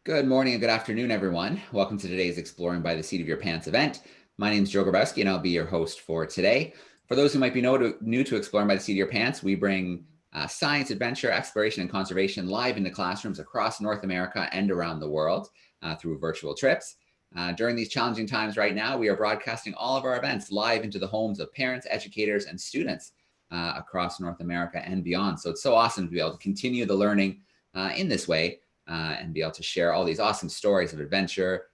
Good morning and good afternoon, everyone. Welcome to today's Exploring by the Seat of Your Pants event. My name is Joe Grabowski, and I'll be your host for today. For those who might be new to Exploring by the Seat of Your Pants, we bring science, adventure, exploration, and conservation live into classrooms across North America and around the world through virtual trips. During these challenging times right now, we are broadcasting all of our events live into the homes of parents, educators, and students across North America and beyond. So it's so awesome to be able to continue the learning in this way. And be able to share all these awesome stories of adventure,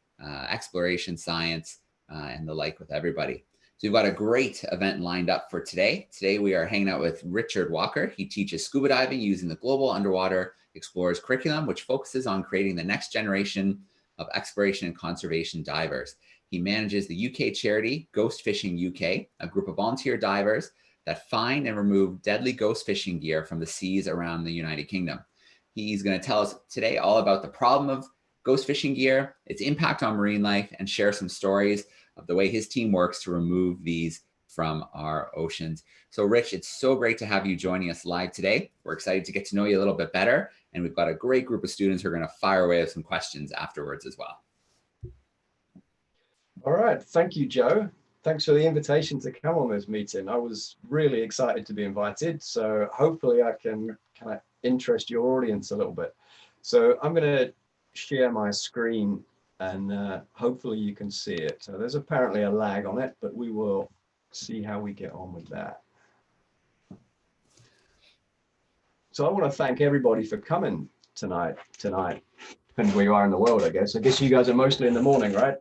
exploration, science, and the like with everybody. So we've got a great event lined up for today. Today we are hanging out with Richard Walker. He teaches scuba diving using the Global Underwater Explorers curriculum, which focuses on creating the next generation of exploration and conservation divers. He manages the UK charity Ghost Fishing UK, a group of volunteer divers that find and remove deadly ghost fishing gear from the seas around the United Kingdom. He's going to tell us today all about the problem of ghost fishing gear, its impact on marine life, and share some stories of the way his team works to remove these from our oceans. So Rich, it's so great to have you joining us live today. We're excited to get to know you a little bit better, and we've got a great group of students who are going to fire away with some questions afterwards as well. All right, thank you, Joe. Thanks for the invitation to come on this meeting. I was really excited to be invited, so hopefully I can kind of interest your audience a little bit. So I'm going to share my screen and hopefully you can see it. So there's apparently a lag on it, but we will see how we get on with that. So I want to thank everybody for coming tonight, depending where you are in the world, I guess. I guess you guys are mostly in the morning, right?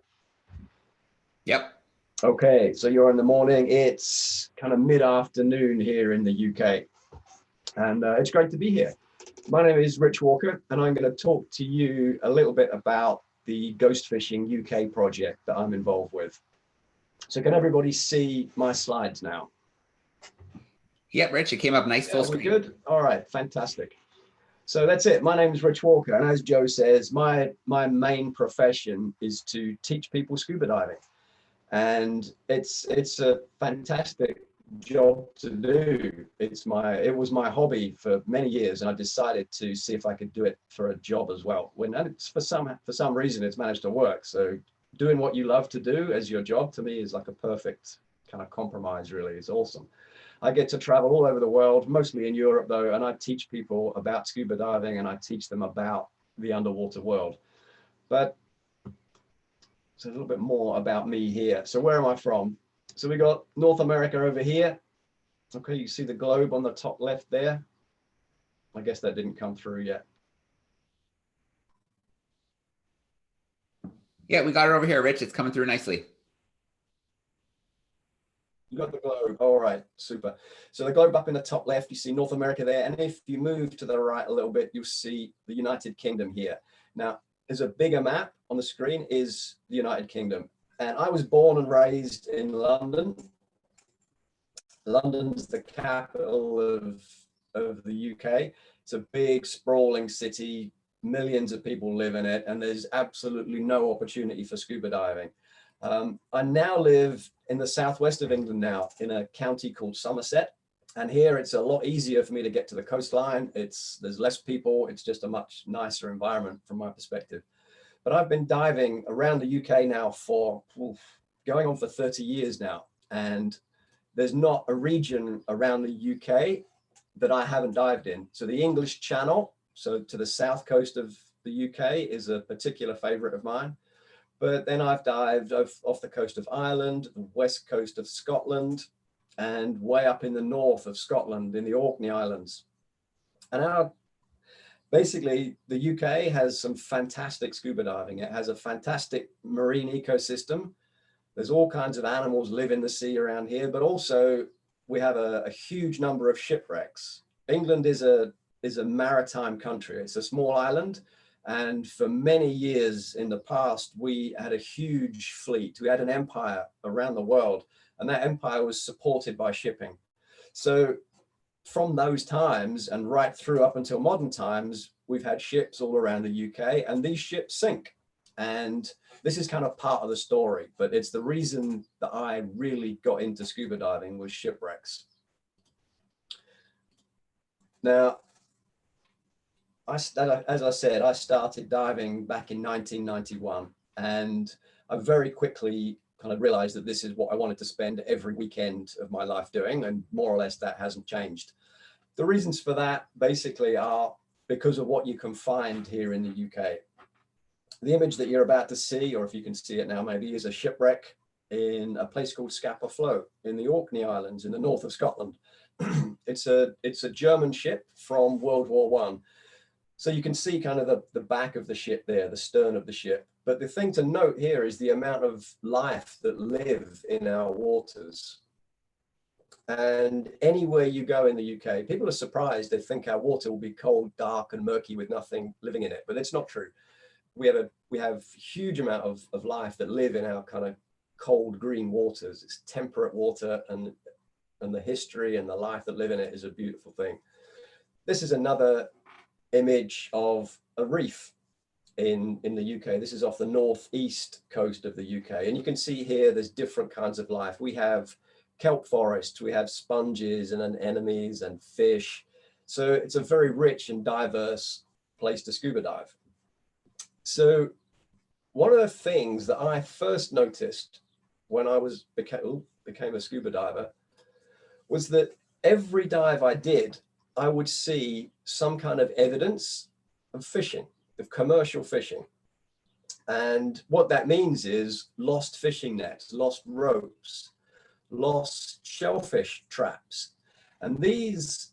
Yep. Okay, so you're in the morning. It's kind of mid-afternoon here in the UK. And it's great to be here. My name is Rich Walker, and I'm going to talk to you a little bit about the Ghost Fishing UK project that I'm involved with. So can everybody see my slides now? Yep, Rich, it came up nice full screen. Good? All right, fantastic. So that's it. My name is Rich Walker, and as Joe says, my main profession is to teach people scuba diving. And it's a fantastic job to do. It was my hobby for many years, and I decided to see if I could do it for a job as well. And it's for some reason it's managed to work. So doing what you love to do as your job, to me, is like a perfect kind of compromise. Really, it's awesome. I get to travel all over the world, mostly in Europe though, and I teach people about scuba diving and I teach them about the underwater world. But so a little bit more about me here. So where am I from? So we got North America over here. Okay, you see the globe on the top left there. I guess that didn't come through yet. Yeah, we got it over here, Rich. It's coming through nicely. You got the globe. All right, super. So the globe up in the top left, you see North America there. And if you move to the right a little bit, you'll see the United Kingdom here. Now, there's a bigger map on the screen is the United Kingdom. And I was born and raised in London. London's the capital of the UK. It's a big, sprawling city. Millions of people live in it, and there's absolutely no opportunity for scuba diving. I now live in the southwest of England now, in a county called Somerset. And here it's a lot easier for me to get to the coastline. There's less people. It's just a much nicer environment from my perspective. But I've been diving around the UK now for going on for 30 years now. And there's not a region around the UK that I haven't dived in. So the English Channel, so to the south coast of the UK, is a particular favorite of mine. But then I've dived off the coast of Ireland, the west coast of Scotland, and way up in the north of Scotland in the Orkney Islands. And basically, the UK has some fantastic scuba diving. It has a fantastic marine ecosystem. There's all kinds of animals live in the sea around here, but also we have a huge number of shipwrecks. England is a maritime country. It's a small island. And for many years in the past, we had a huge fleet. We had an empire around the world, and that empire was supported by shipping. So from those times and right through up until modern times, we've had ships all around the UK, and these ships sink. And this is kind of part of the story, but it's the reason that I really got into scuba diving was shipwrecks. Now, as I said, I started diving back in 1991, and I very quickly kind of realized that this is what I wanted to spend every weekend of my life doing, and more or less that hasn't changed. The reasons for that basically are because of what you can find here in the UK. The image that you're about to see, or if you can see it now maybe, is a shipwreck in a place called Scapa Flow in the Orkney Islands in the north of Scotland. It's a German ship from World War One. So you can see kind of the back of the ship there, the stern of the ship. But the thing to note here is the amount of life that live in our waters. And anywhere you go in the UK, people are surprised. They think our water will be cold, dark, and murky with nothing living in it. But it's not true. We have huge amount of life that live in our kind of cold green waters. It's temperate water, and the history and the life that live in it is a beautiful thing. This is another image of a reef in the UK. This is off the northeast coast of the UK. And you can see here there's different kinds of life. We have kelp forests, we have sponges and anemones and fish. So it's a very rich and diverse place to scuba dive. So one of the things that I first noticed when I became a scuba diver was that every dive I did, I would see some kind of evidence of fishing, of commercial fishing. And what that means is lost fishing nets, lost ropes, lost shellfish traps. And these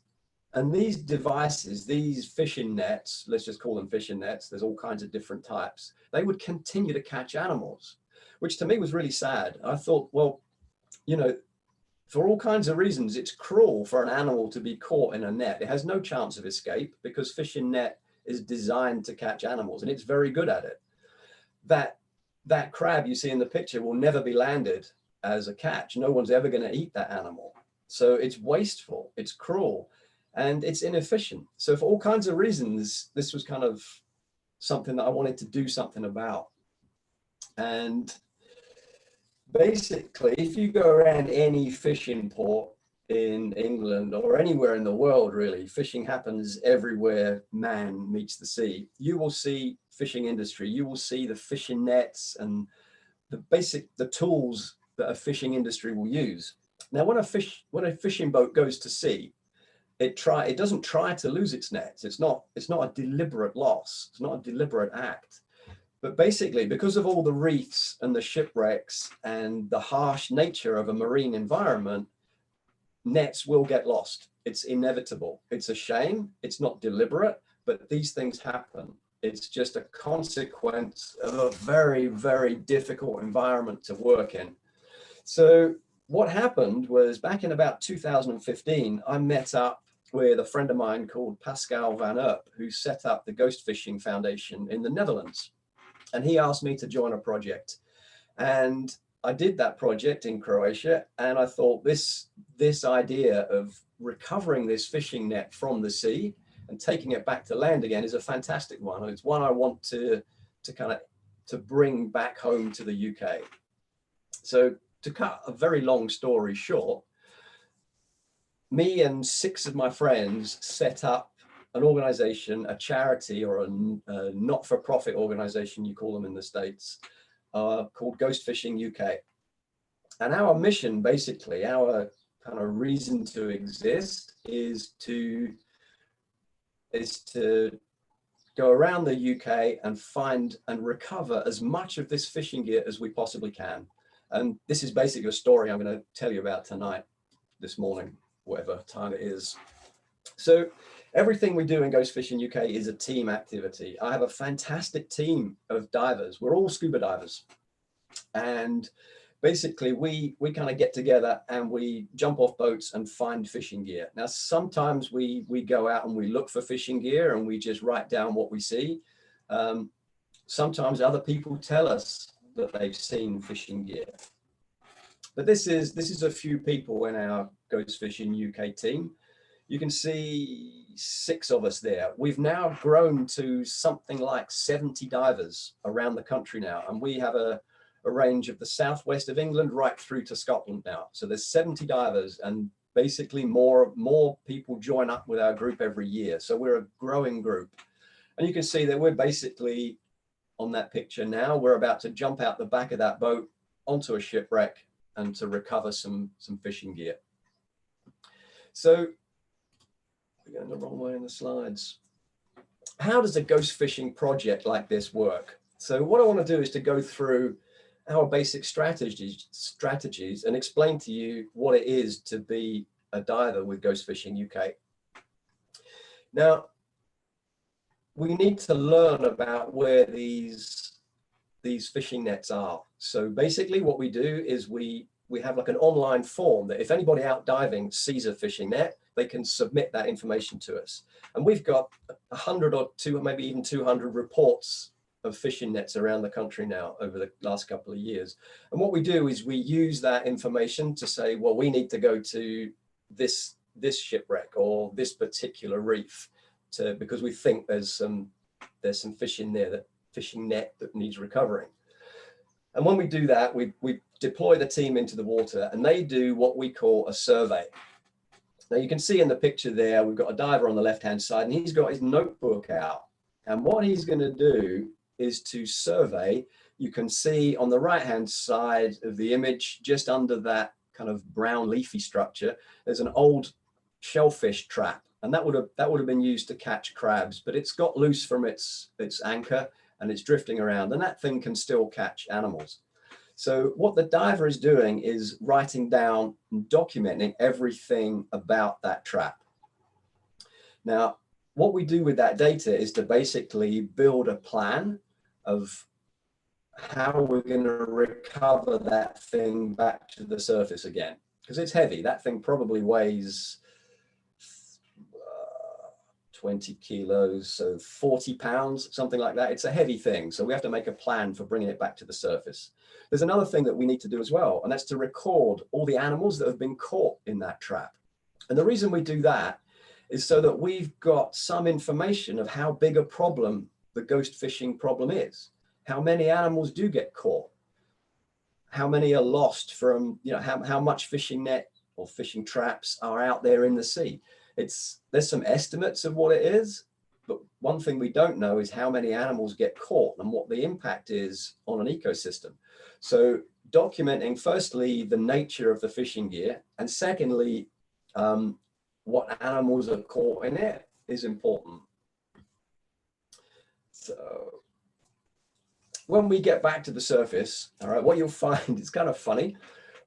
devices, these fishing nets, let's just call them fishing nets, there's all kinds of different types, they would continue to catch animals, which to me was really sad. I thought, well, you know, for all kinds of reasons, it's cruel for an animal to be caught in a net. It has no chance of escape because fishing net is designed to catch animals, and it's very good at it. That crab you see in the picture will never be landed as a catch. No one's ever going to eat that animal. So it's wasteful, it's cruel, and it's inefficient. So for all kinds of reasons, this was kind of something that I wanted to do something about. And basically, if you go around any fishing port in England or anywhere in the world, really, fishing happens everywhere man meets the sea. You will see fishing industry. You will see the fishing nets and the tools that a fishing industry will use. Now, when a fishing boat goes to sea, it doesn't try to lose its nets. It's not a deliberate loss. It's not a deliberate act. But basically, because of all the reefs and the shipwrecks and the harsh nature of a marine environment, nets will get lost. It's inevitable. It's a shame. It's not deliberate, but these things happen. It's just a consequence of a very, very difficult environment to work in. So what happened was back in about 2015, I met up with a friend of mine called Pascal van Erp, who set up the Ghost Fishing Foundation in the Netherlands. And he asked me to join a project. And I did that project in Croatia. And I thought this idea of recovering this fishing net from the sea and taking it back to land again is a fantastic one. And it's one I want to bring back home to the UK. So to cut a very long story short, me and 6 of my friends set up an organization, a charity, or a not-for-profit organization, you call them in the States, called Ghost Fishing UK. And our mission, basically, our kind of reason to exist is to go around the UK and find and recover as much of this fishing gear as we possibly can. And this is basically a story I'm going to tell you about tonight, this morning, whatever time it is. So everything we do in Ghost Fishing UK is a team activity. I have a fantastic team of divers. We're all scuba divers. And basically we kind of get together and we jump off boats and find fishing gear. Now, sometimes we go out and we look for fishing gear and we just write down what we see. Sometimes other people tell us that they've seen fishing gear. But this is a few people in our Ghost Fishing UK team. You can see 6 of us there. We've now grown to something like 70 divers around the country now. And we have a range of the southwest of England right through to Scotland now. So there's 70 divers, and basically more people join up with our group every year. So we're a growing group. And you can see that we're basically on that picture now. We're about to jump out the back of that boat onto a shipwreck and to recover some fishing gear. So we're going the wrong way in the slides. How does a ghost fishing project like this work? So what I want to do is to go through our basic strategies and explain to you what it is to be a diver with Ghost Fishing UK. Now, we need to learn about where these fishing nets are. So basically what we do is we have like an online form that if anybody out diving sees a fishing net, they can submit that information to us. And we've got 100 or maybe even 200 reports of fishing nets around the country now over the last couple of years. And what we do is we use that information to say, well, we need to go to this shipwreck or this particular reef because we think there's some fishing net that needs recovering. And when we do that, we deploy the team into the water and they do what we call a survey. Now you can see in the picture there, we've got a diver on the left-hand side and he's got his notebook out. And what he's going to do is to survey. You can see on the right-hand side of the image, just under that kind of brown leafy structure, there's an old shellfish trap. And that would have been used to catch crabs, but it's got loose from its anchor and it's drifting around, and that thing can still catch animals. So what the diver is doing is writing down and documenting everything about that trap. Now, what we do with that data is to basically build a plan of how we're going to recover that thing back to the surface again, because it's heavy. That thing probably weighs 20 kilos, so 40 pounds, something like that. It's a heavy thing. So we have to make a plan for bringing it back to the surface. There's another thing that we need to do as well, and that's to record all the animals that have been caught in that trap. And the reason we do that is so that we've got some information of how big a problem the ghost fishing problem is. How many animals do get caught? How many are lost from, how much fishing net or fishing traps are out there in the sea? There's some estimates of what it is, but one thing we don't know is how many animals get caught and what the impact is on an ecosystem. So documenting firstly the nature of the fishing gear, and secondly, what animals are caught in it is important. So when we get back to the surface, all right, what you'll find is kind of funny.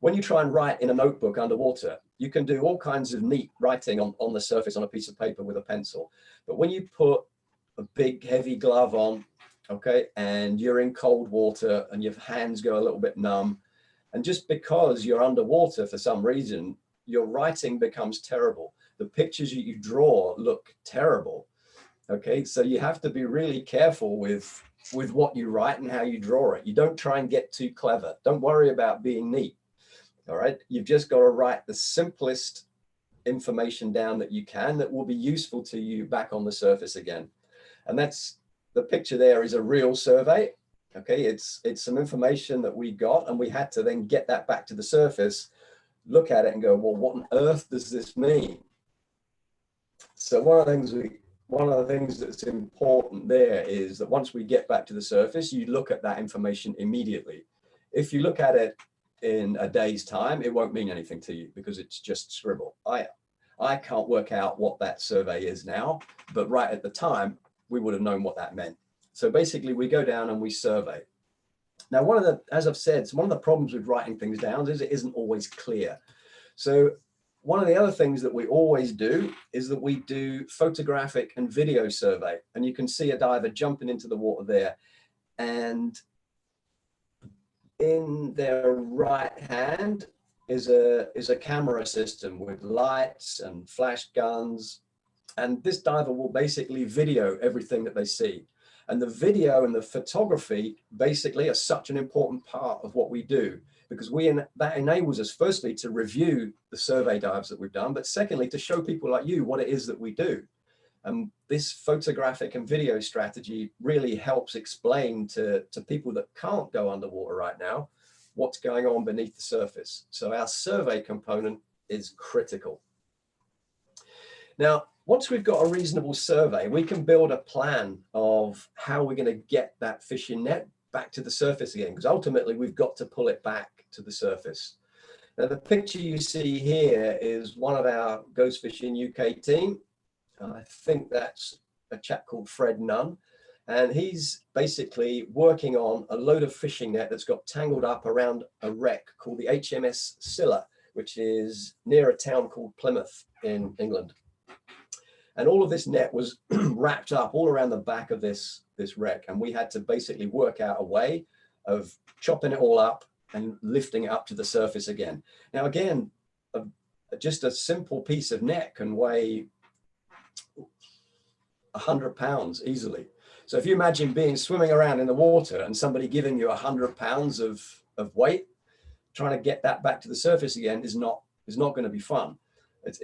When you try and write in a notebook underwater, you can do all kinds of neat writing on the surface on a piece of paper with a pencil. But when you put a big heavy glove on, okay, and you're in cold water and your hands go a little bit numb, and just because you're underwater for some reason, your writing becomes terrible. The pictures that you draw look terrible, okay? So you have to be really careful with what you write and how you draw it. You don't try and get too clever. Don't worry about being neat. All right, you've just got to write the simplest information down that you can that will be useful to you back on the surface again. And that's the picture there is a real survey. Okay, it's some information that we got and we had to then get that back to the surface, look at it and go, well, what on earth does this mean? So one of the things that's important there is that once we get back to the surface, you look at that information immediately. If you look at it in a day's time, it won't mean anything to you because it's just scribble. I can't work out what that survey is now, but right at the time, we would have known what that meant. So basically we go down and we survey. Now, as I've said, one of the problems with writing things down is it isn't always clear. So one of the other things that we always do is that we do photographic and video survey. And you can see a diver jumping into the water there. And in their right hand is a camera system with lights and flash guns. And this diver will basically video everything that they see. And the video and the photography basically are such an important part of what we do, because that enables us firstly to review the survey dives that we've done, but secondly, to show people like you what it is that we do. And this photographic and video strategy really helps explain to people that can't go underwater right now what's going on beneath the surface. So our survey component is critical. Now, once we've got a reasonable survey, we can build a plan of how we're going to get that fishing net back to the surface again, because ultimately we've got to pull it back to the surface. Now, the picture you see here is one of our Ghost Fishing UK team. I think that's a chap called Fred Nunn. And he's basically working on a load of fishing net that's got tangled up around a wreck called the HMS Scylla, which is near a town called Plymouth in England. And all of this net was wrapped up all around the back of this wreck. And we had to basically work out a way of chopping it all up and lifting it up to the surface again. Now, again, just a simple piece of net can weigh 100 pounds easily. So if you imagine swimming around in the water and somebody giving you 100 pounds of weight, trying to get that back to the surface again is not going to be fun. Is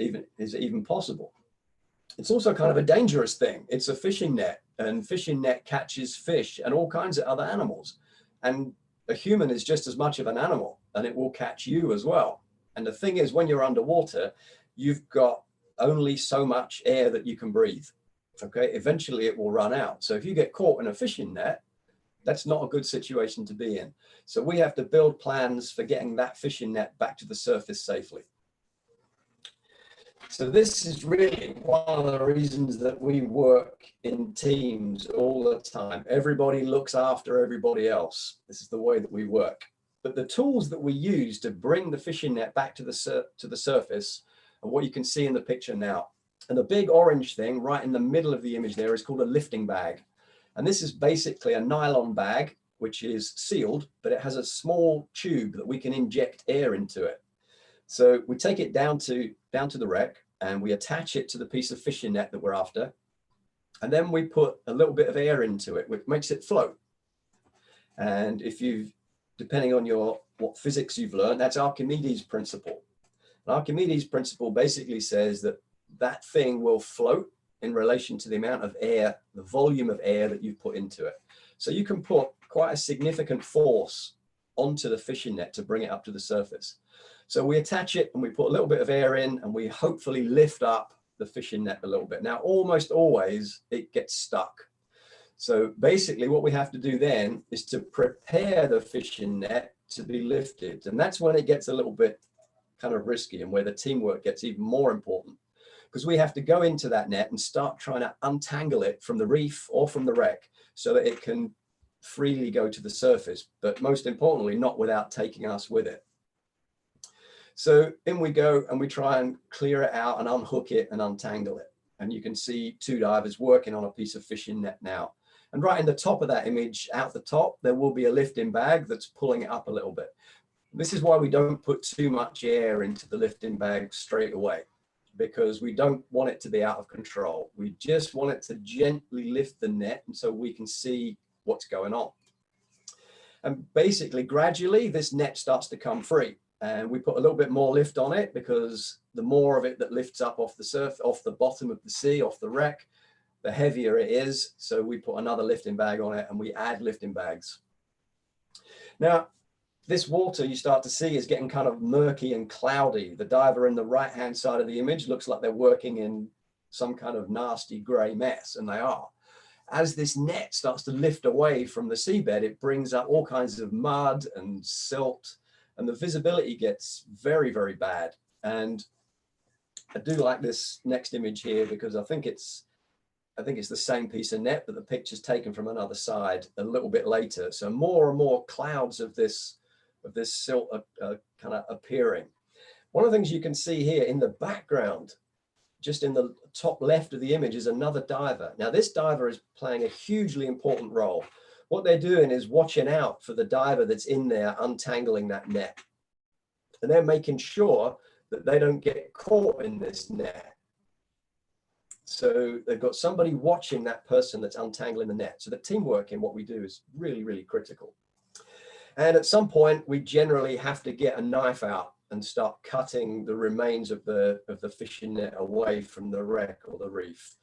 it even possible? It's also kind of a dangerous thing. It's a fishing net, and fishing net catches fish and all kinds of other animals. And a human is just as much of an animal, and it will catch you as well. And the thing is, when you're underwater, you've got only so much air that you can breathe. Okay, eventually it will run out. So if you get caught in a fishing net, that's not a good situation to be in. So we have to build plans for getting that fishing net back to the surface safely. So this is really one of the reasons that we work in teams all the time. Everybody looks after everybody else. This is the way that we work. But the tools that we use to bring the fishing net back to the surface are what you can see in the picture now. And the big orange thing right in the middle of the image there is called a lifting bag. And this is basically a nylon bag, which is sealed, but it has a small tube that we can inject air into it. So we take it down to the wreck and we attach it to the piece of fishing net that we're after. And then we put a little bit of air into it, which makes it float. And depending on what physics you've learned, that's Archimedes' principle. And Archimedes' principle basically says that thing will float in relation to the amount of air, the volume of air that you put into it. So you can put quite a significant force onto the fishing net to bring it up to the surface. So we attach it and we put a little bit of air in and we hopefully lift up the fishing net a little bit. Now, almost always it gets stuck. So basically what we have to do then is to prepare the fishing net to be lifted. And that's when it gets a little bit kind of risky and where the teamwork gets even more important, because we have to go into that net and start trying to untangle it from the reef or from the wreck so that it can freely go to the surface, but most importantly, not without taking us with it. So in we go and we try and clear it out and unhook it and untangle it. And you can see two divers working on a piece of fishing net now. And right in the top of that image, out the top, there will be a lifting bag that's pulling it up a little bit. This is why we don't put too much air into the lifting bag straight away, because we don't want it to be out of control. We just want it to gently lift the net and so we can see what's going on. And basically, gradually, this net starts to come free. And we put a little bit more lift on it because the more of it that lifts up off the surf, off the bottom of the sea, off the wreck, the heavier it is. So we put another lifting bag on it and we add lifting bags. Now, this water you start to see is getting kind of murky and cloudy. The diver in the right-hand side of the image looks like they're working in some kind of nasty gray mess, and they are. As this net starts to lift away from the seabed, it brings up all kinds of mud and silt, and the visibility gets very, very bad. And I do like this next image here because I think it's the same piece of net, but the picture's taken from another side a little bit later. So more and more clouds of this silt are kind of appearing. One of the things you can see here in the background, just in the top left of the image, is another diver. Now this diver is playing a hugely important role. What they're doing is watching out for the diver that's in there untangling that net. And they're making sure that they don't get caught in this net. So they've got somebody watching that person that's untangling the net. So the teamwork in what we do is really, really critical. And at some point, we generally have to get a knife out and start cutting the remains of the fishing net away from the wreck or the reef.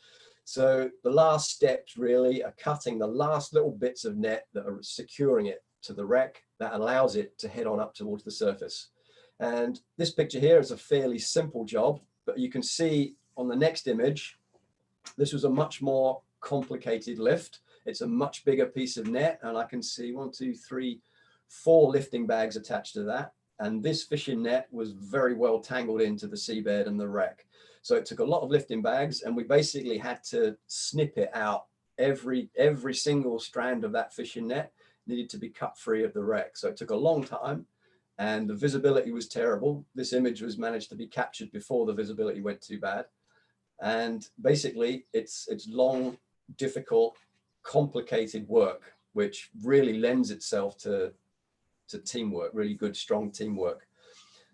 So the last steps really are cutting the last little bits of net that are securing it to the wreck that allows it to head on up towards the surface. And this picture here is a fairly simple job, but you can see on the next image This was a much more complicated lift. It's a much bigger piece of net, and I can see 1, 2, 3, 4 lifting bags attached to that. And this fishing net was very well tangled into the seabed and the wreck. So it took a lot of lifting bags, and we basically had to snip it out. Every single strand of that fishing net needed to be cut free of the wreck. So it took a long time, and the visibility was terrible. This image was managed to be captured before the visibility went too bad. And basically it's long, difficult, complicated work, which really lends itself to teamwork, really good, strong teamwork.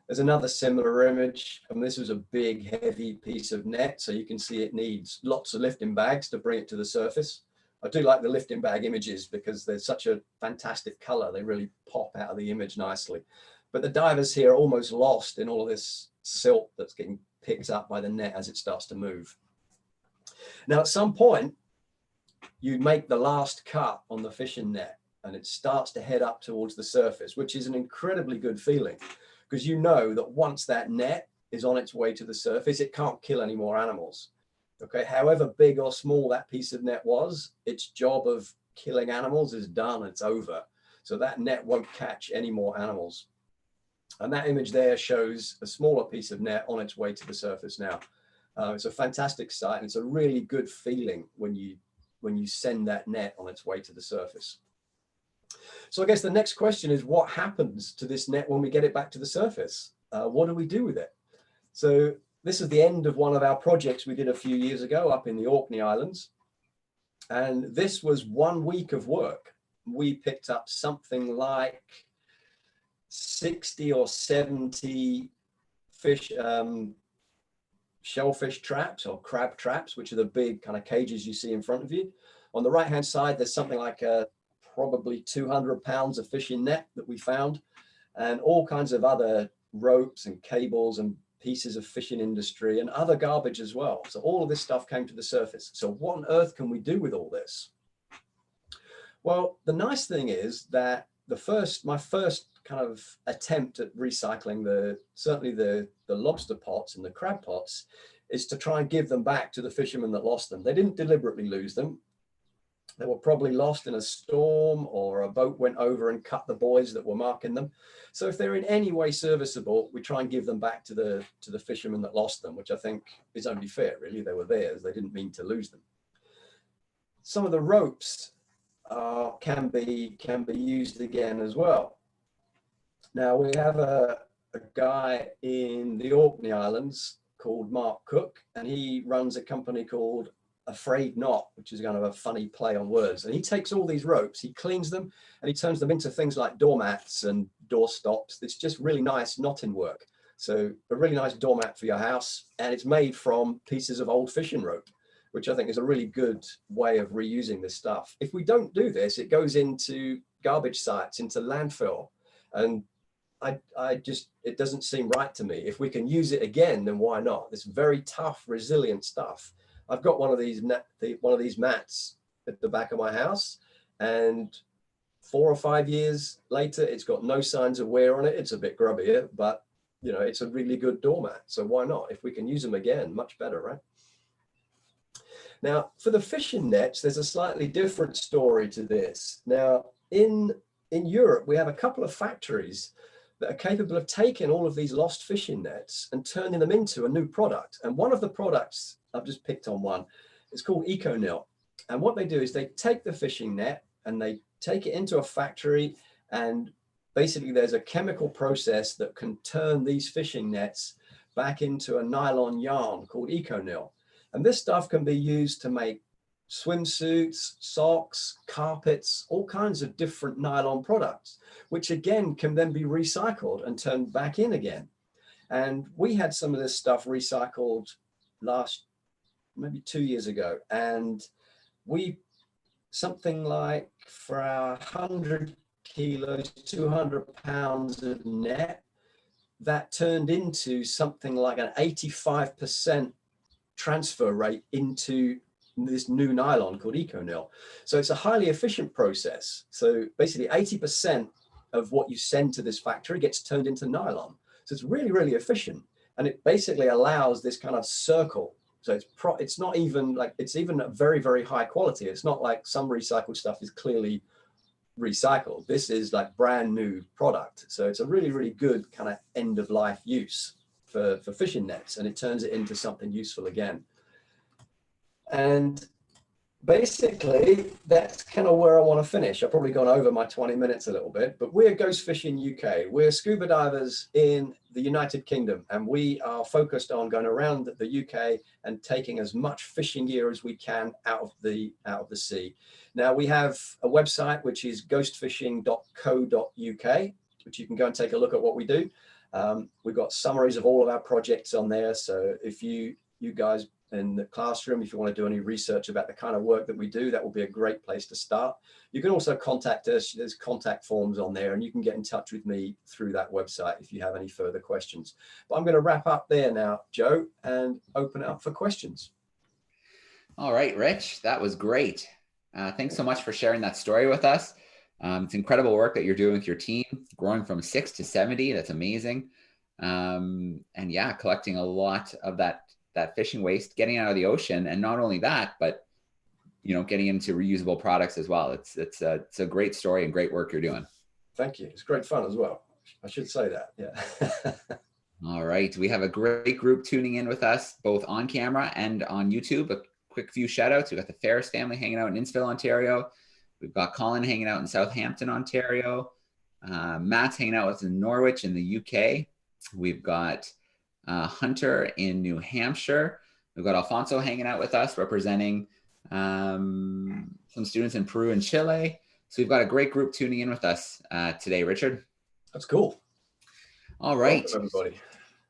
There's another similar image, and this was a big, heavy piece of net. So you can see it needs lots of lifting bags to bring it to the surface. I do like the lifting bag images because they're such a fantastic color. They really pop out of the image nicely. But the divers here are almost lost in all of this silt that's getting picked up by the net as it starts to move. Now, at some point, you make the last cut on the fishing net, and it starts to head up towards the surface, which is an incredibly good feeling, because you know that once that net is on its way to the surface, it can't kill any more animals. Okay, however big or small that piece of net was, its job of killing animals is done, it's over. So that net won't catch any more animals. And that image there shows a smaller piece of net on its way to the surface now. It's a fantastic sight, and it's a really good feeling when you send that net on its way to the surface. So I guess the next question is, what happens to this net when we get it back to the surface? What do we do with it? So this is the end of one of our projects we did a few years ago up in the Orkney Islands. And this was 1 week of work. We picked up something like 60 or 70 fish, shellfish traps or crab traps, which are the big kind of cages you see in front of you. On the right hand side, there's something like probably 200 pounds of fishing net that we found, and all kinds of other ropes and cables and pieces of fishing industry and other garbage as well. So all of this stuff came to the surface. So what on earth can we do with all this? Well, the nice thing is that my first kind of attempt at recycling certainly the lobster pots and the crab pots is to try and give them back to the fishermen that lost them. They didn't deliberately lose them. They were probably lost in a storm, or a boat went over and cut the buoys that were marking them. So if they're in any way serviceable, we try and give them back to the fishermen that lost them, which I think is only fair, really. They were theirs. They didn't mean to lose them. Some of the ropes can be used again as well. Now, we have a guy in the Orkney Islands called Mark Cook, and he runs a company called Afraid Not, which is kind of a funny play on words. And he takes all these ropes, he cleans them, and he turns them into things like doormats and door stops. It's just really nice knotting work. So a really nice doormat for your house, and it's made from pieces of old fishing rope, which I think is a really good way of reusing this stuff. If we don't do this, it goes into garbage sites, into landfill, and it doesn't seem right to me. If we can use it again, then why not? This very tough, resilient stuff. I've got one of these mats at the back of my house, and 4 or 5 years later, it's got no signs of wear on it. It's a bit grubbier, but you know, it's a really good doormat. So why not? If we can use them again, much better, right? Now, for the fishing nets, there's a slightly different story to this. Now, in Europe, we have a couple of factories that are capable of taking all of these lost fishing nets and turning them into a new product. And one of the products, I've just picked on one, it's called Econil. And what they do is they take the fishing net and they take it into a factory, and basically there's a chemical process that can turn these fishing nets back into a nylon yarn called Econil. And this stuff can be used to make swimsuits, socks, carpets, all kinds of different nylon products, which again can then be recycled and turned back in again. And we had some of this stuff recycled maybe 2 years ago, and something like for our 100 kilos, 200 pounds of net, that turned into something like an 85% transfer rate into this new nylon called Econil. So it's a highly efficient process. So basically 80% of what you send to this factory gets turned into nylon. So it's really, really efficient. And it basically allows this kind of circle So it's not even like, it's even a very, very high quality. It's not like some recycled stuff is clearly recycled. This is like brand new product. So it's a really, really good kind of end of life use for fishing nets, and it turns it into something useful again. And basically, that's kind of where I want to finish. I've probably gone over my 20 minutes a little bit, but we're Ghost Fishing UK. We're scuba divers in the United Kingdom, and we are focused on going around the UK and taking as much fishing gear as we can out of the sea. Now, we have a website, which is ghostfishing.co.uk, which you can go and take a look at what we do. We've got summaries of all of our projects on there. So if you guys in the classroom, if you want to do any research about the kind of work that we do, that will be a great place to start. You can also contact us. There's contact forms on there, and you can get in touch with me through that website if you have any further questions. But I'm going to wrap up there now, Joe, and open it up for questions. All right, Rich, that was great. Thanks so much for sharing that story with us. It's incredible work that you're doing with your team, growing from 6 to 70. That's amazing. And yeah, collecting a lot of that fishing waste, getting out of the ocean, and not only that, but getting into reusable products as well. It's a great story and great work you're doing. Thank you. It's great fun as well. I should say that. Yeah. All right, we have a great group tuning in with us, both on camera and on YouTube. A quick few shout outs. We've got the Ferris family hanging out in Innisfil, Ontario. We've got Colin hanging out in Southampton, Ontario. Matt's hanging out with us in Norwich in the UK. We've got Hunter in New Hampshire. We've got Alfonso hanging out with us, representing some students in Peru and Chile. So we've got a great group tuning in with us today, Richard. That's cool. All right. Welcome, everybody.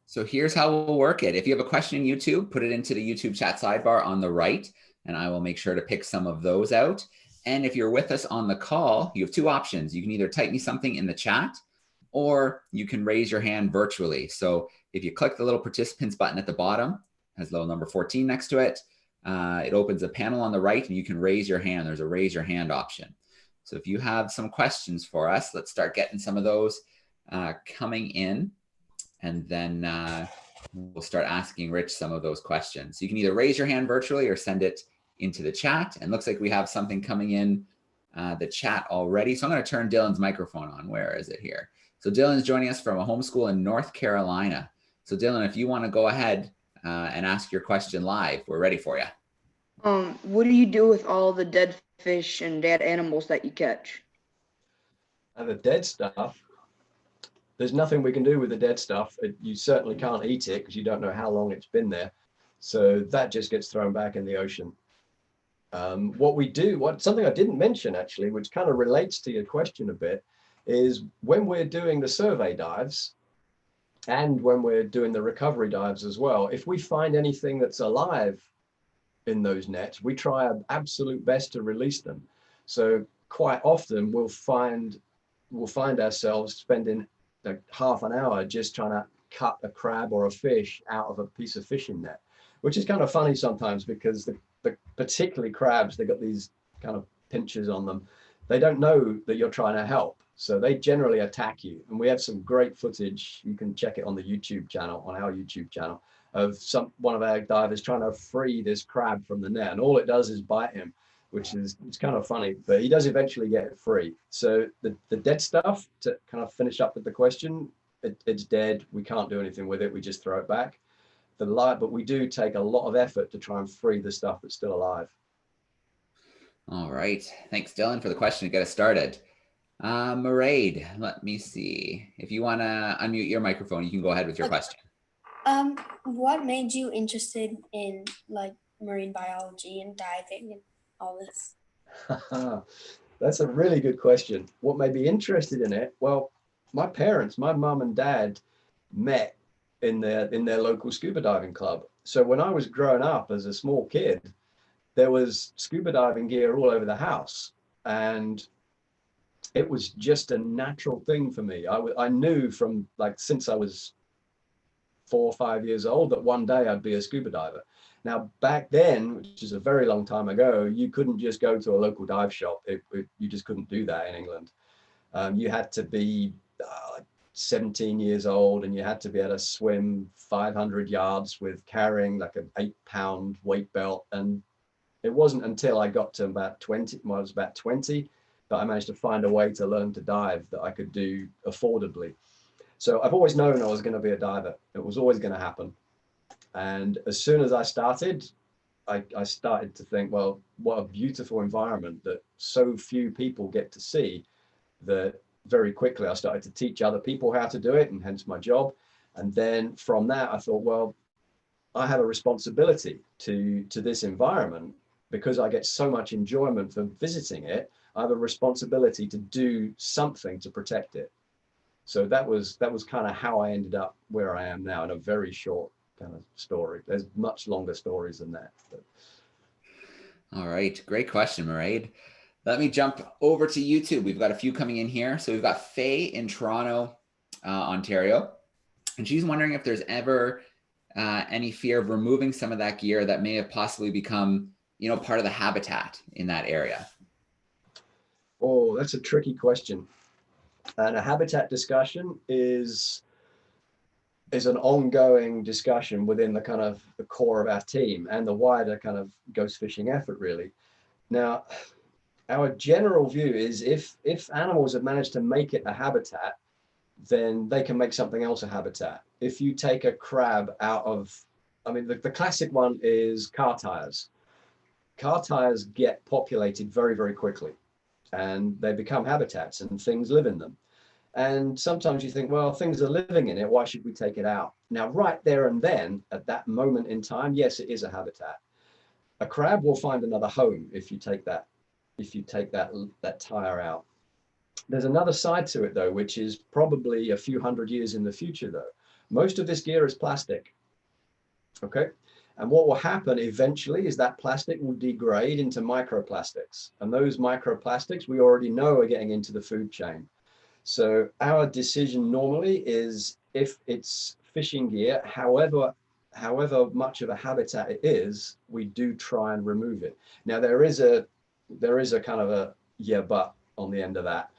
So here's how we'll work it. If you have a question in YouTube, put it into the YouTube chat sidebar on the right, and I will make sure to pick some of those out. And if you're with us on the call, you have two options. You can either type me something in the chat, or you can raise your hand virtually. So if you click the little participants button at the bottom, has little number 14 next to it, it opens a panel on the right and you can raise your hand. There's a raise your hand option. So if you have some questions for us, let's start getting some of those coming in, and then we'll start asking Rich some of those questions. So you can either raise your hand virtually or send it into the chat. And looks like we have something coming in the chat already. So I'm going to turn Dylan's microphone on. Where is it here? So Dylan's joining us from a homeschool in North Carolina. So Dylan, if you want to go ahead and ask your question live, we're ready for you. What do you do with all the dead fish and dead animals that you catch? And the dead stuff, there's nothing we can do with the dead stuff. You certainly can't eat it because you don't know how long it's been there. So that just gets thrown back in the ocean. What we do, something I didn't mention actually, which kind of relates to your question a bit, is when we're doing the survey dives and when we're doing the recovery dives as well, if we find anything that's alive in those nets, we try our absolute best to release them. So quite often we'll find ourselves spending like half an hour just trying to cut a crab or a fish out of a piece of fishing net, which is kind of funny sometimes because the particularly crabs, they got these kind of pinchers on them. They don't know that you're trying to help. So they generally attack you. And we have some great footage. You can check it on the YouTube channel, on our YouTube channel, of one of our divers trying to free this crab from the net. And all it does is bite him, which is, it's kind of funny, but he does eventually get it free. So the dead stuff, to kind of finish up with the question, it's dead. We can't do anything with it. We just throw it back. But we do take a lot of effort to try and free the stuff that's still alive. All right. Thanks, Dylan, for the question to get us started. Mairead, let me see. If you want to unmute your microphone, you can go ahead with your question. What made you interested in like marine biology and diving and all this? That's a really good question. What made me interested in it? Well, my parents, my mum and dad, met in their local scuba diving club. So when I was growing up as a small kid, there was scuba diving gear all over the house, and it was just a natural thing for me. I knew from like since I was 4 or 5 years old that one day I'd be a scuba diver. Now back then, which is a very long time ago, you couldn't just go to a local dive shop. You just couldn't do that in England. You had to be 17 years old and you had to be able to swim 500 yards with carrying like an 8-pound weight belt. And it wasn't until I got to about 20, well, I was about 20, that I managed to find a way to learn to dive that I could do affordably. So I've always known I was going to be a diver. It was always going to happen. And as soon as I started, I started to think, well, what a beautiful environment that so few people get to see, that very quickly I started to teach other people how to do it, and hence my job. And then from that, I thought, well, I have a responsibility to this environment because I get so much enjoyment from visiting it. I have a responsibility to do something to protect it. So that was kind of how I ended up where I am now, in a very short kind of story. There's much longer stories than that. But. All right, great question, Mairead. Let me jump over to YouTube. We've got a few coming in here. So we've got Faye in Toronto, Ontario, and she's wondering if there's ever any fear of removing some of that gear that may have possibly become, you know, part of the habitat in that area. Oh, that's a tricky question. And a habitat discussion is an ongoing discussion within the kind of the core of our team and the wider kind of ghost fishing effort, really. Now, our general view is if animals have managed to make it a habitat, then they can make something else a habitat. If you take a crab out of, I mean, the classic one is car tires. Car tires get populated very, very quickly, and they become habitats and things live in them. And sometimes you think, well, things are living in it, why should we take it out? Now, right there and then, at that moment in time, yes, it is a habitat. A crab will find another home if you take that tire out. There's another side to it, though, which is probably a few hundred years in the future, though. Most of this gear is plastic, okay? And what will happen eventually is that plastic will degrade into microplastics. And those microplastics, we already know, are getting into the food chain. So our decision normally is, if it's fishing gear, however much of a habitat it is, we do try and remove it. Now, there is a kind of a yeah, but on the end of that.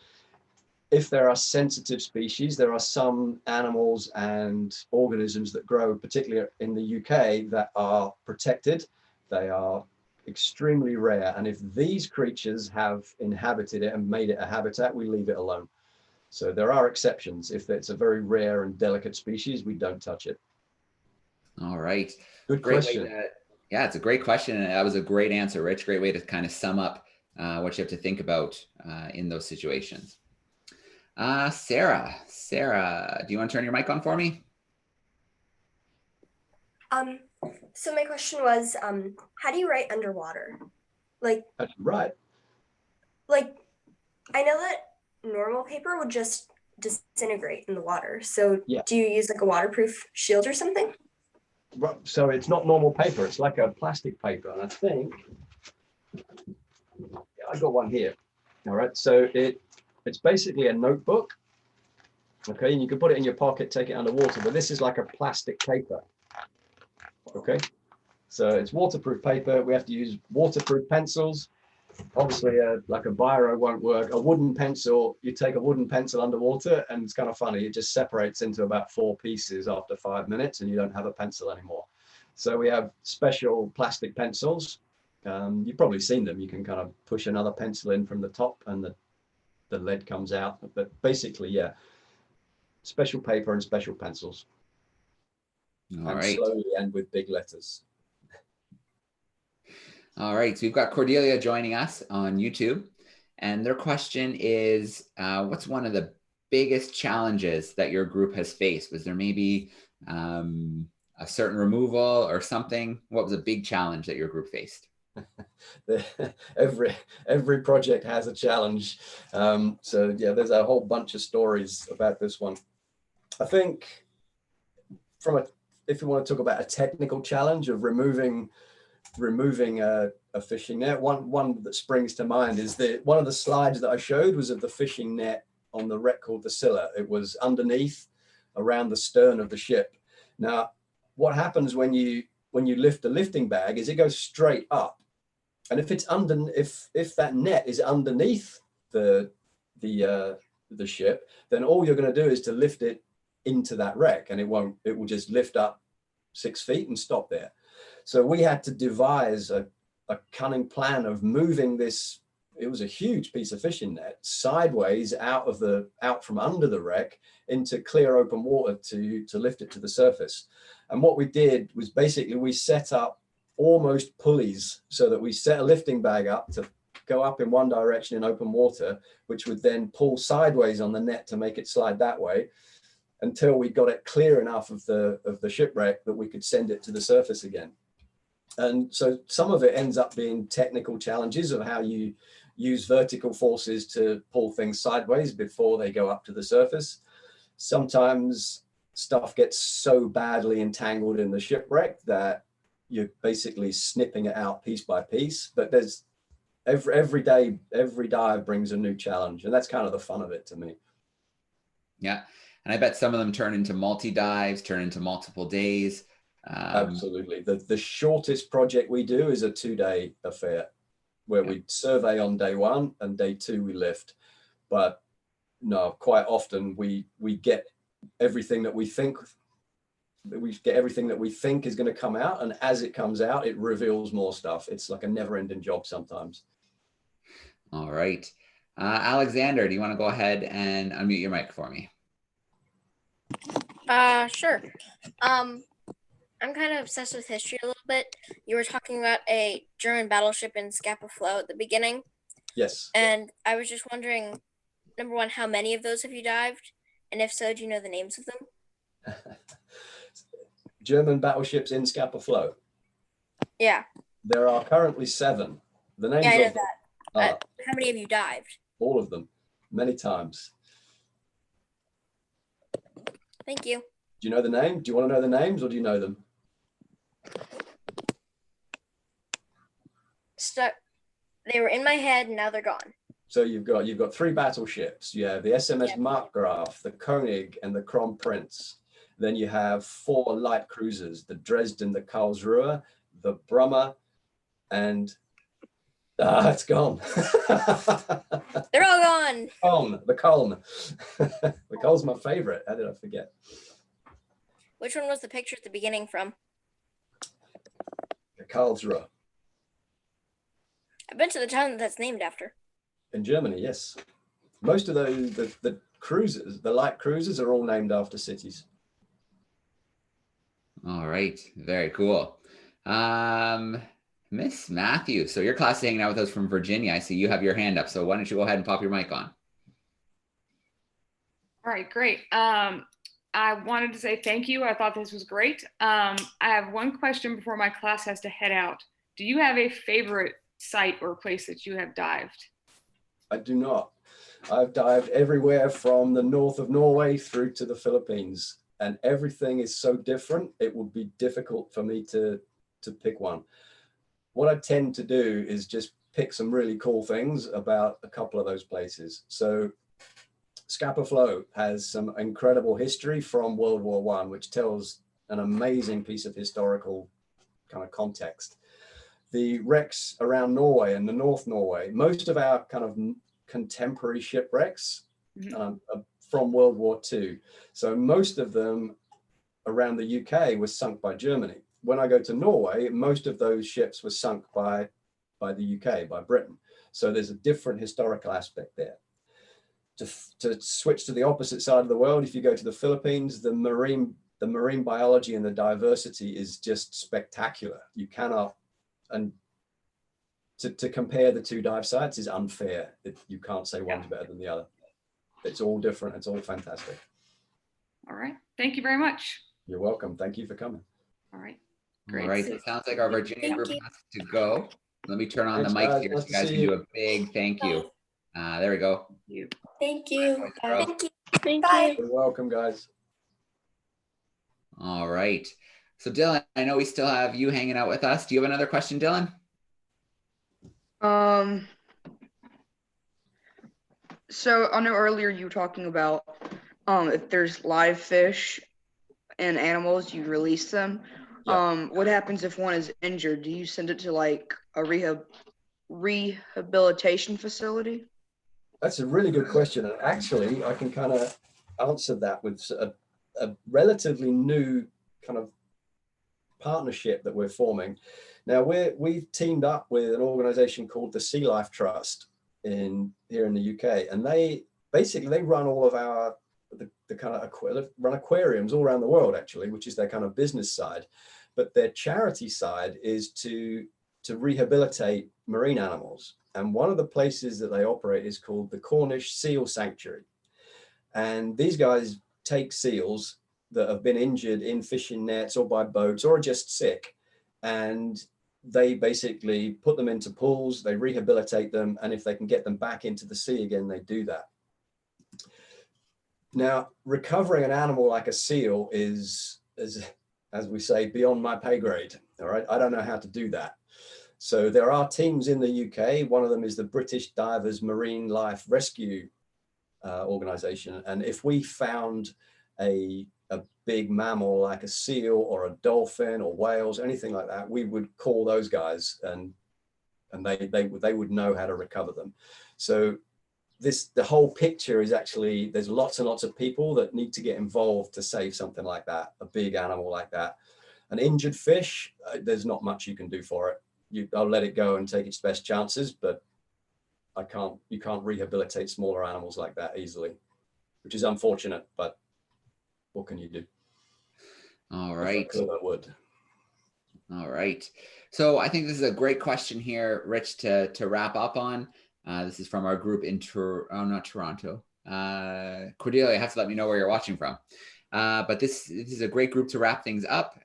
If there are sensitive species, there are some animals and organisms that grow, particularly in the UK, that are protected. They are extremely rare. And if these creatures have inhabited it and made it a habitat, we leave it alone. So there are exceptions. If it's a very rare and delicate species, we don't touch it. All right. Good question. Yeah, it's a great question. And that was a great answer, Rich. Great way to kind of sum up what you have to think about in those situations. Sarah, do you want to turn your mic on for me? So my question was, how do you write underwater? Like, That's right. Like, I know that normal paper would just disintegrate in the water. So yeah. Do you use like a waterproof shield or something? So it's not normal paper. It's like a plastic paper. And I think I got one here. All right. So it's basically a notebook. Okay. And you can put it in your pocket, take it underwater, but this is like a plastic paper. Okay. So it's waterproof paper. We have to use waterproof pencils. Obviously, like a biro won't work. A wooden pencil, you take a wooden pencil underwater and it's kind of funny. It just separates into about 4 pieces after 5 minutes and you don't have a pencil anymore. So we have special plastic pencils. You've probably seen them. You can kind of push another pencil in from the top and the lead comes out. But basically, yeah, special paper and special pencils. All and right. Slowly and with big letters. All right, so we've got Cordelia joining us on YouTube, and their question is, what's one of the biggest challenges that your group has faced? Was there maybe a certain removal or something? What was a big challenge that your group faced? Every project has a challenge. So yeah, there's a whole bunch of stories about this one. I think if you want to talk about a technical challenge of removing a fishing net, one that springs to mind is that one of the slides that I showed was of the fishing net on the wreck called the Scylla. It was underneath, around the stern of the ship. Now, what happens when you lift the lifting bag is it goes straight up, and if that net is underneath the the ship, then all you're going to do is to lift it into that wreck, and it will just lift up 6 feet and stop there. So we had to devise a cunning plan of moving this. It was a huge piece of fishing net sideways out from under the wreck into clear open water to lift it to the surface. And what we did was basically we set up almost pulleys so that we set a lifting bag up to go up in one direction in open water, which would then pull sideways on the net to make it slide that way, until we got it clear enough of the shipwreck that we could send it to the surface again. And so some of it ends up being technical challenges of how you use vertical forces to pull things sideways before they go up to the surface. Sometimes stuff gets so badly entangled in the shipwreck that you're basically snipping it out piece by piece. But there's every dive brings a new challenge, and that's kind of the fun of it to me. Yeah. And I bet some of them turn into multi-dives, turn into multiple days. Absolutely. The shortest project we do is a 2-day affair where we survey on day 1 and day 2 we lift. But no, quite often we get everything that we think is going to come out, and as it comes out, it reveals more stuff. It's like a never-ending job sometimes. All right. Alexander, do you want to go ahead and unmute your mic for me? Sure. I'm kind of obsessed with history a little bit. You were talking about a German battleship in Scapa Flow at the beginning. Yes. And I was just wondering, number one, how many of those have you dived? And if so, do you know the names of them? German battleships in Scapa Flow. Yeah. There are currently 7. The names Yeah, I know of them that. are How many have you dived? all of them, many times. Thank you. Do you know the name? Do you want to know the names, or do you know them? They were in my head, and now they're gone. So you've got 3 battleships. You have the SMS Markgraf, the König, and the Kronprinz. Then you have 4 light cruisers: the Dresden, the Karlsruhe, the Brummer, and it's gone. They're all gone. The Köln. The Köln's my favorite. How did I forget? Which one was the picture at the beginning from? The Karlsruhe. I've been to the town that's named after. In Germany, yes. Most of those, the cruisers, the light cruisers, are all named after cities. All right. Very cool. Miss Matthews, so your class is hanging out with us from Virginia. I see you have your hand up. So why don't you go ahead and pop your mic on? All right, great. I wanted to say thank you. I thought this was great. I have one question before my class has to head out. Do you have a favorite site or place that you have dived? I do not. I've dived everywhere from the north of Norway through to the Philippines, and everything is so different, it would be difficult for me to pick one. What I tend to do is just pick some really cool things about a couple of those places. So Scapa Flow has some incredible history from World War I, which tells an amazing piece of historical kind of context. The wrecks around Norway and the North Norway, most of our kind of contemporary shipwrecks are from World War II. So most of them around the UK were sunk by Germany. When I go to Norway, most of those ships were sunk by the UK, by Britain. So there's a different historical aspect there. To switch to the opposite side of the world, if you go to the Philippines, the marine biology and the diversity is just spectacular. You cannot, and to compare the 2 dive sites is unfair. You can't say one's better than the other. It's all different. It's all fantastic. All right. Thank you very much. You're welcome. Thank you for coming. All right. Great. All right. It sounds like our Virginia group has to go. Let me turn on the mic here so you guys can do a big thank you. There we go. Thank you. Thank you. Thank Bye. You're welcome, guys. All right. So Dylan, I know we still have you hanging out with us. Do you have another question, Dylan? So I know earlier you were talking about if there's live fish and animals, you release them. Yeah. What happens if one is injured? Do you send it to like a rehabilitation facility? That's a really good question. And actually, I can kind of answer that with a relatively new kind of partnership that we're forming. Now, we've teamed up with an organization called the Sea Life Trust here in the UK. And they run all of our, the kind of run aquariums all around the world, actually, which is their kind of business side. But their charity side is to rehabilitate marine animals. And one of the places that they operate is called the Cornish Seal Sanctuary. And these guys take seals that have been injured in fishing nets or by boats or are just sick. And they basically put them into pools, they rehabilitate them. And if they can get them back into the sea again, they do that. Now, recovering an animal like a seal is, as we say, beyond my pay grade. All right, I don't know how to do that. So there are teams in the UK. One of them is the British Divers Marine Life Rescue organization. And if we found a big mammal like a seal or a dolphin or whales, anything like that, we would call those guys and they would know how to recover them. So the whole picture is actually, there's lots and lots of people that need to get involved to save something like that, a big animal like that. An injured fish, there's not much you can do for it. I'll let it go and take its best chances, but you can't rehabilitate smaller animals like that easily, which is unfortunate, but what can you do? All right. If I could, I would. All right. So I think this is a great question here, Rich, to wrap up on. This is from our group in not Toronto. Cordelia, you have to let me know where you're watching from. But this is a great group to wrap things up.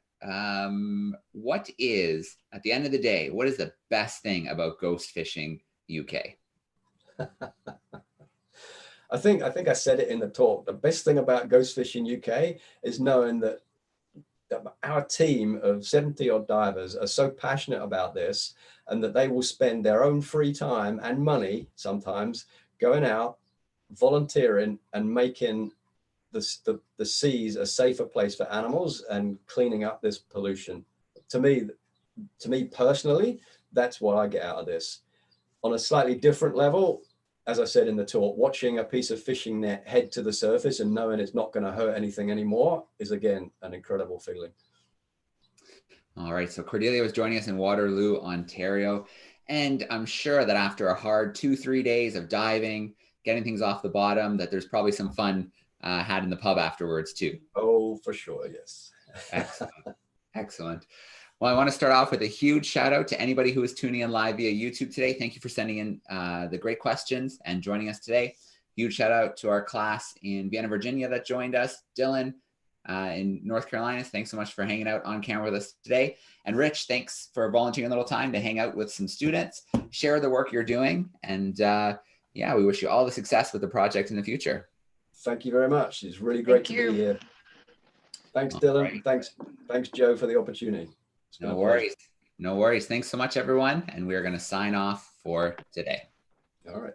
What is, at the end of the day, what is the best thing about ghost fishing UK? I think I said it in the talk. The best thing about ghost fishing UK is knowing that our team of 70 odd divers are so passionate about this, and that they will spend their own free time and money sometimes going out, volunteering and making the seas a safer place for animals and cleaning up this pollution. To me personally, that's what I get out of this. On a slightly different level, as I said in the talk, watching a piece of fishing net head to the surface and knowing it's not going to hurt anything anymore is, again, an incredible feeling. All right, so Cordelia was joining us in Waterloo, Ontario. And I'm sure that after a hard 2-3 days of diving, getting things off the bottom, that there's probably some fun had in the pub afterwards too. Oh, for sure, yes. Excellent. Excellent. Well, I want to start off with a huge shout out to anybody who is tuning in live via YouTube today. Thank you for sending in the great questions and joining us today. Huge shout out to our class in Vienna, Virginia that joined us. Dylan in North Carolina, thanks so much for hanging out on camera with us today. And Rich, thanks for volunteering a little time to hang out with some students, share the work you're doing. And yeah, we wish you all the success with the project in the future. Thank you very much. It's really great to be here. Thanks, Dylan. Right. Thanks, Joe, for the opportunity. No worries. No worries. Thanks so much, everyone. And we're going to sign off for today. All right.